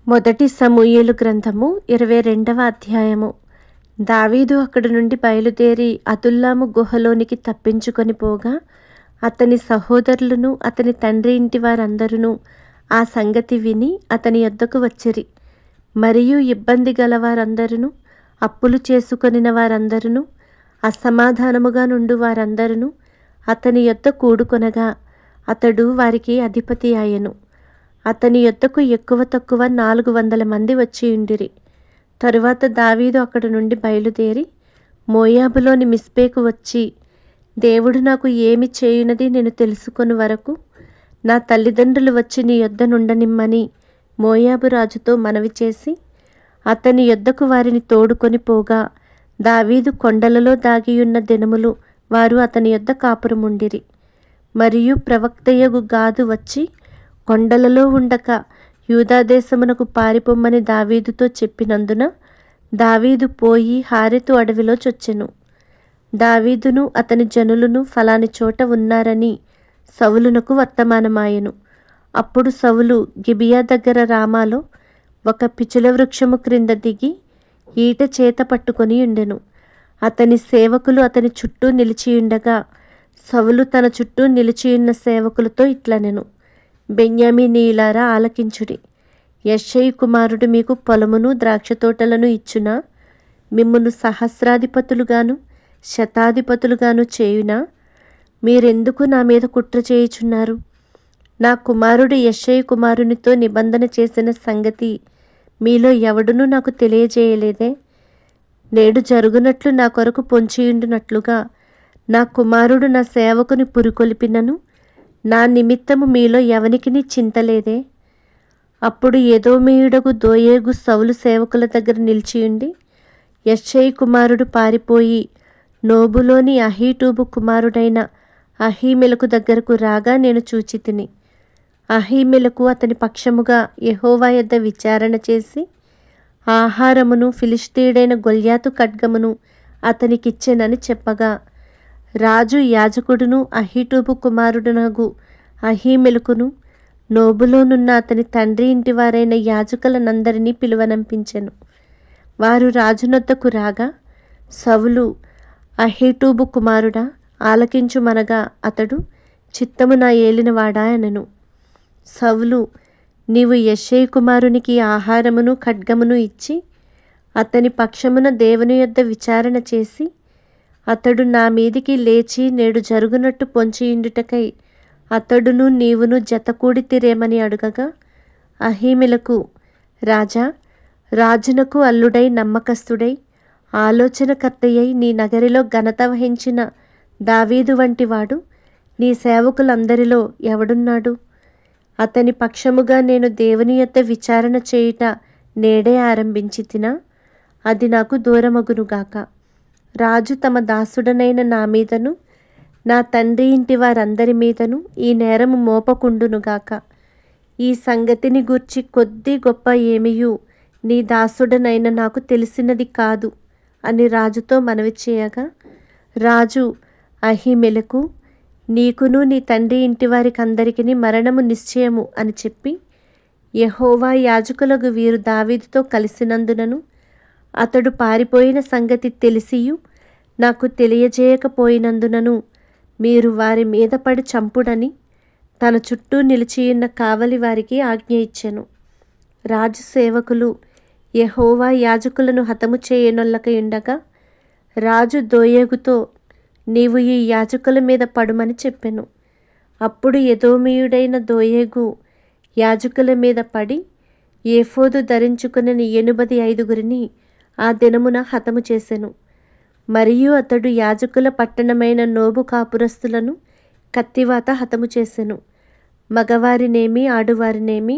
మొదటి సమూయేలు గ్రంథము 22వ అధ్యాయము. దావీదు అక్కడి నుండి బయలుదేరి అదుల్లాము గుహలోనికి తప్పించుకొని పోగా అతని సహోదరులను అతని తండ్రి ఇంటి వారందరూ ఆ సంగతి విని అతని యొద్దకు వచ్చిరి. మరియు ఇబ్బంది గలవారందరూ, అప్పులు చేసుకొనిన వారందరూ, అసమాధానముగా నుండు వారందరూ అతని యొద్ద కూడుకొనగా అతడు వారికి అధిపతి ఆయెను. అతని యొద్దకు ఎక్కువ తక్కువ 400 మంది వచ్చియుండిరి. తరువాత దావీదు అక్కడి నుండి బయలుదేరి మోయాబులోని మిస్పేకు వచ్చి, దేవుడు నాకు ఏమి చేయునది నేను తెలుసుకొని వరకు నా తల్లిదండ్రులు వచ్చి నీ యొద్ద నుండనిమ్మని మోయాబు రాజుతో మనవి చేసి అతని యొద్దకు వారిని తోడుకొని పోగా, దావీదు కొండలలో దాగియున్న దినములు వారు అతని యొద్ద కాపురముండిరి. మరియు ప్రవక్తయగు గాదు వచ్చి కొండలలో ఉండక యూదాదేశమునకు పారిపొమ్మని దావీదుతో చెప్పినందున దావీదు పోయి హారెతు అడవిలో చొచ్చెను. దావీదును అతని జనులను ఫలాని చోట ఉన్నారని సౌలునకు వర్తమానమాయెను. అప్పుడు సౌలు గిబియా దగ్గర రామాలో ఒక పిచుల వృక్షము క్రింద దిగి ఈట చేత పట్టుకొని ఉండెను. అతని సేవకులు అతని చుట్టూ నిలిచియుండగా సౌలు తన చుట్టూ నిలిచియున్న సేవకులతో ఇట్లనెను, బెన్యామీనీయులారా ఆలకించుడి. యెష్షయి కుమారుడు మీకు పొలమును ద్రాక్షతోటలను ఇచ్చునా? మిమ్మును సహస్రాధిపతులుగాను శతాధిపతులుగాను చేయునా? మీరెందుకు నా మీద కుట్ర చేయుచున్నారు? నా కుమారుడు యెష్షయి కుమారునితో నిబంధన చేసిన సంగతి మీలో ఎవడునూ నాకు తెలియజేయలేదే? నేడు జరుగునట్లు నా కొరకు పొంచియుండునట్లుగా నా కుమారుడు నా సేవకుని పురికొల్పినను నా నిమిత్తము మీలో ఎవనికిని చింతలేదే? అప్పుడు ఎదోమీయుడగు దోయేగు సౌలు సేవకుల దగ్గర నిలిచియుండి, యెష్షయి కుమారుడు పారిపోయి నోబులోని అహీటూబు కుమారుడైన అహీమెలకు దగ్గరకు రాగా నేను చూచితిని. అహీమెలకు అతని పక్షముగా యెహోవా యొద్ద విచారణ చేసి ఆహారమును ఫిలిష్తీయుడైన గొల్యాతు ఖడ్గమును అతనికిచ్చెనని చెప్పగా, రాజు యాజకుడును అహీటూబు కుమారుడునగు అహీమెలకును నోబులోనున్న అతని తండ్రి ఇంటి వారైన యాజకులనందరినీ పిలువనంపించెను. వారు రాజునొద్దకు రాగా సౌలు, అహీటూబు కుమారుడా ఆలకించుమనగా అతడు, చిత్తము నా ఏలినవాడా అనెను. సౌలు, నీవు యెష్షయి కుమారునికి ఆహారమును ఖడ్గమును ఇచ్చి అతని పక్షమున దేవుని యొద్ద విచారణ చేసి అతడు నా మీదికి లేచి నేడు జరుగునట్టు పొంచియుండుటకై అతడును నీవును జతకూడితిరేమని అడుగగా, అహీమెలకు, రాజా, రాజునకు అల్లుడై నమ్మకస్తుడై ఆలోచనకర్తయై నీ నగరిలో ఘనత వహించిన దావీదు వంటి వాడు నీ సేవకులందరిలో ఎవడున్నాడు? అతని పక్షముగా నేను దేవుని యొద్ద విచారణ చేయుట నేడే ఆరంభించితినా? అది నాకు దూరమగునుగాక. రాజు తమ దాసుడనైన నా మీదను నా తండ్రి ఇంటి వారందరి మీదను ఈ నేరము మోపకుండునుగాక. ఈ సంగతిని గూర్చి కొద్ది గొప్ప ఏమియు నీ దాసుడనైన నాకు తెలిసినది కాదు అని రాజుతో మనవి చేయగా, రాజు అహీమెలకు, నీకును నీ తండ్రి ఇంటి వారికందరికీ మరణము నిశ్చయము అని చెప్పి, యెహోవా యాజకులకు వీరు దావీదుతో కలిసినందునను అతడు పారిపోయిన సంగతి తెలిసియు నాకు తెలియజేయకపోయినందునను మీరు వారి మీద పడి చంపుడని తన చుట్టూ నిలిచియున్న కావలి వారికి ఆజ్ఞ ఇచ్చెను. రాజు సేవకులు యెహోవా యాజకులను హతము చేయనొల్లకయుండగా రాజు దోయేగుతో, నీవు ఈ యాజకుల మీద పడుమని చెప్పెను. అప్పుడు ఎదోమీయుడైన దోయేగు యాజకుల మీద పడి ఏఫోదు ధరించుకుని 85 ఆ దినమున హతము చేసెను. మరియు అతడు యాజకుల పట్టణమైన నోబు కాపురస్తులను కత్తివాత హతము చేసెను. మగవారినేమి ఆడువారినేమి,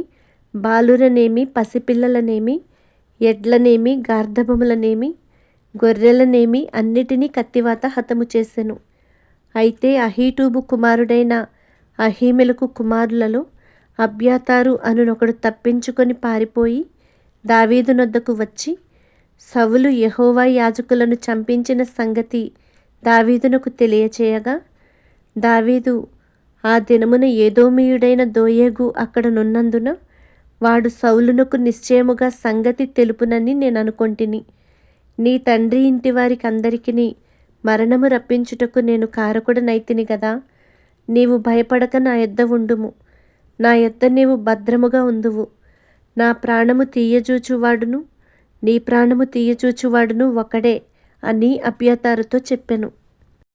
బాలురనేమి పసిపిల్లలనేమి, ఎడ్లనేమి గార్ధబములనేమి, గొర్రెలనేమి అన్నిటినీ కత్తివాత హతము చేసెను. అయితే అహీటూబు కుమారుడైన అహీమెలకు కుమారులలో అబ్యాతారు అనునొకడు తప్పించుకొని పారిపోయి దావీదునొద్దకు వచ్చి సౌలు యెహోవా యాజకులను చంపించిన సంగతి దావీదునకు తెలియచేయగా, దావీదు ఆ దినమున ఏదోమీయుడైన దోయేగు అక్కడ నున్నందున వాడు సౌలునకు నిశ్చయముగా సంగతి తెలుపునని నేను అనుకొంటిని. నీ తండ్రి ఇంటి వారికందరికిని మరణము రప్పించుటకు నేను కారకుడనైతిని గదా. నీవు భయపడక నా యొద్ద ఉండుము. నా యొద్ద నీవు భద్రముగా ఉందువు. నా ప్రాణము తీయజూచువాడును నీ ప్రాణము తీయజూచువాడును ఒకడే అని అబ్యాతారుతో చెప్పెను.